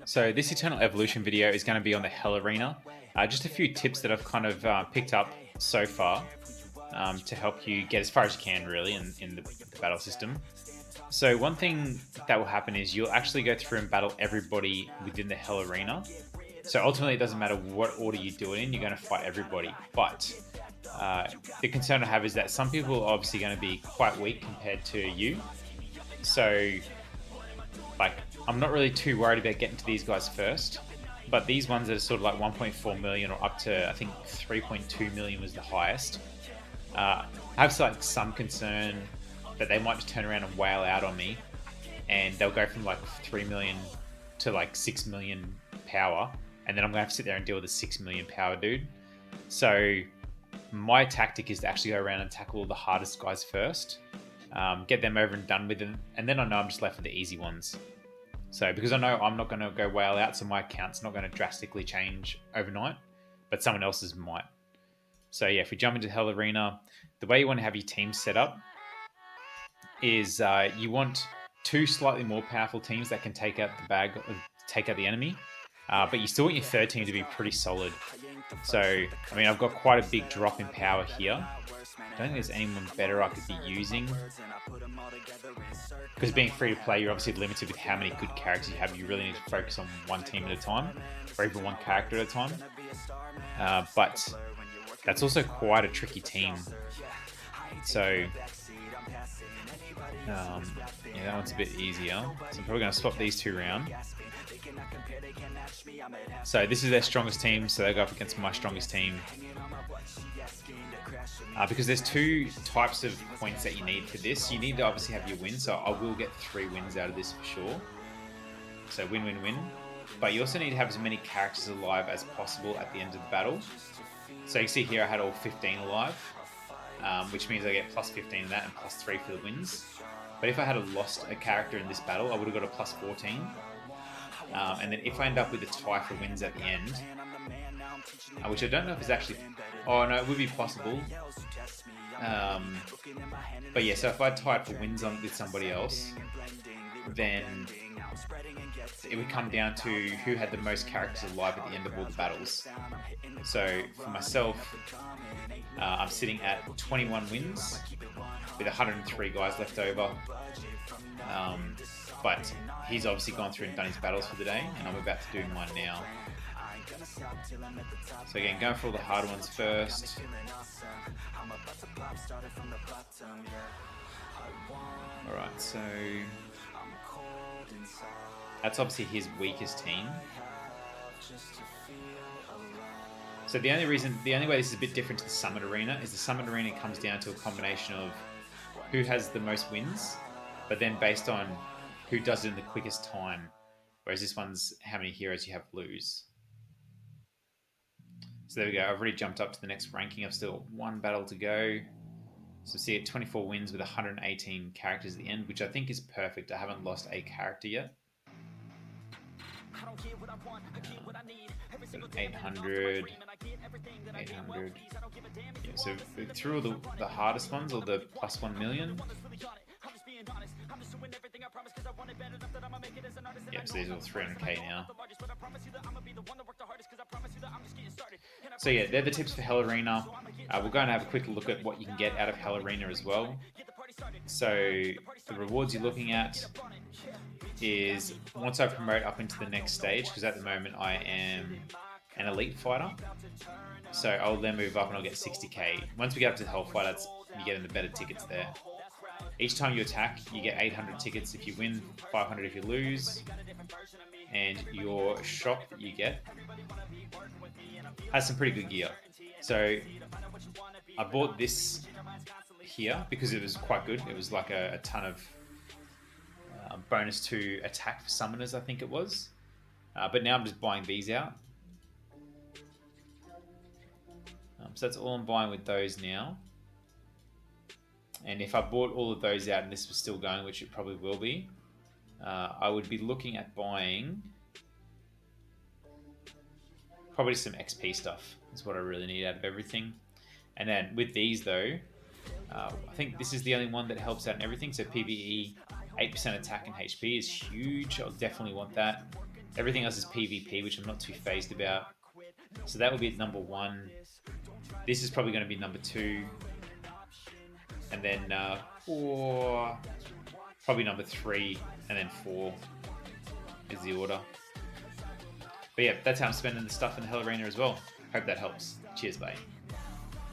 So this Eternal Evolution video is going to be on the Hell Arena. Just a few tips that I've kind of picked up so far to help you get as far as you can really in the battle system. So one thing that will happen is you'll actually go through and battle everybody within the Hell Arena. So ultimately it doesn't matter what order you do it in, you're going to fight everybody. But the concern I have is that some people are obviously going to be quite weak compared to you. So like, I'm not really too worried about getting to these guys first, but these ones that are sort of like 1.4 million or up to, I think 3.2 million was the highest. I have like some concern that they might just turn around and wail out on me, and they'll go from like 3 million to like 6 million power, and then I'm gonna have to sit there and deal with a 6 million power dude. So my tactic is to actually go around and tackle all the hardest guys first, get them over and done with them, and then I know I'm just left with the easy ones. So because I know I'm not going to go whale out, so my account's not going to drastically change overnight, but someone else's might. So yeah, if we jump into Hell Arena, the way you want to have your team set up is you want two slightly more powerful teams that can take out the enemy, but you still want your third team to be pretty solid. So, I mean, I've got quite a big drop in power here. I don't think there's anyone better I could be using. Because being free to play, you're obviously limited with how many good characters you have. You really need to focus on one team at a time, or even one character at a time. But that's also quite a tricky team. So, yeah, that one's a bit easier. So I'm probably going to swap these two around. So this is their strongest team, so they go up against my strongest team. Because there's two types of points that you need for this. You need to obviously have your win, so I will get 3 wins out of this for sure. So win, win, win. But you also need to have as many characters alive as possible at the end of the battle. So you can see here I had all 15 alive, which means I get plus 15 in that and plus 3 for the wins. But if I had lost a character in this battle, I would have got a plus 14. And then if I end up with a tie for wins at the end, which I don't know if is actually... Oh, no, it would be possible. But yeah, so if I tied for wins with somebody else, then it would come down to who had the most characters alive at the end of all the battles. So for myself, I'm sitting at 21 wins with 103 guys left over. But he's obviously gone through and done his battles for the day, and I'm about to do mine now. So again, going for all the hard ones first. Alright, so that's obviously his weakest team. So the only way this is a bit different to the Summit Arena is the Summit Arena comes down to a combination of who has the most wins, but then based on who does it in the quickest time, whereas this one's how many heroes you have lose. So there we go, I've already jumped up to the next ranking. I've still got 1 battle to go. So see at 24 wins with 118 characters at the end, which I think is perfect. I haven't lost a character yet. 800. Yeah, so through all the hardest ones, or the plus 1 million. Yep, so these are all 300k now. So yeah, they're the tips for Hell Arena. We're going to have a quick look at what you can get out of Hell Arena as well. So the rewards you're looking at is once I promote up into the next stage, because at the moment I am an elite fighter. So I'll then move up and I'll get 60k. Once we get up to the Hellfighter, you get in the better tickets there. Each time you attack, you get 800 tickets if you win, 500 if you lose, and your shop that you get has some pretty good gear. So I bought this here because it was quite good. It was like a ton of bonus to attack for summoners, I think it was. But now I'm just buying these out. So that's all I'm buying with those now. And if I bought all of those out and this was still going, which it probably will be, I would be looking at buying probably some XP stuff. Is what I really need out of everything. And then with these though, I think this is the only one that helps out in everything. So PvE, 8% attack and HP is huge. I'll definitely want that. Everything else is PvP, which I'm not too phased about. So that would be number 1. This is probably going to be number 2. And then 4, probably number 3, and then 4 is the order. But yeah, that's how I'm spending the stuff in the Hell Arena as well. Hope that helps. Cheers, bye.